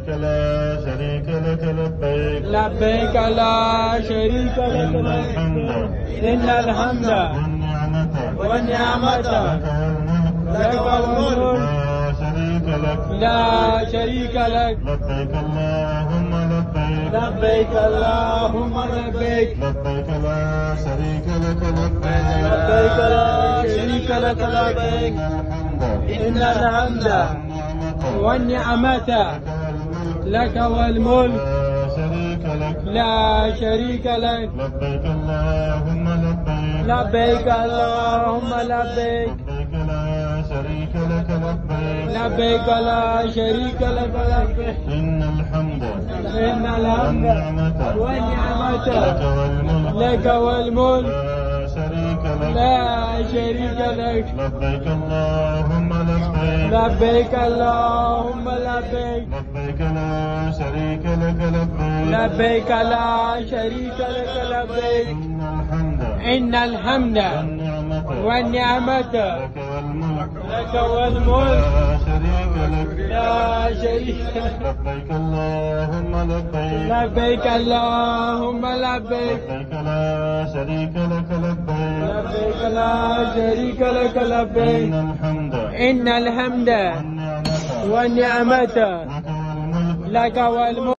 لبيك لا شريك لك لبيك لبيك لا شريك لك إن الحمد والنعمة لك والملك لا شريك لك لبيك اللهم لبيك لبيك اللهم لبيك لبيك لا شريك لك لبيك لبيك لا شريك لك لبيك إن الحمد والنعمة لك والملك لا شريك لك لبيك اللهم لبيك لبيك اللهم لبيك لبيك لا شريك لك لبيك لبيك لا شريك لك لبيك إن الحمد والنعمة لك والملك لا شريك لك لبيك اللهم لبيك لبيك اللهم لبيك لبيك لا شريك لك لبيك لبيك لا شريك لك لبيك إن الحمد والنعمة لك والملك لا شريك لك لبيك اللهم لبيك لبيك اللهم لبيك لبيك لا شريك لك لبيك لبيك لا شريك لك لبيك إن الحمد والنعمة لك والملك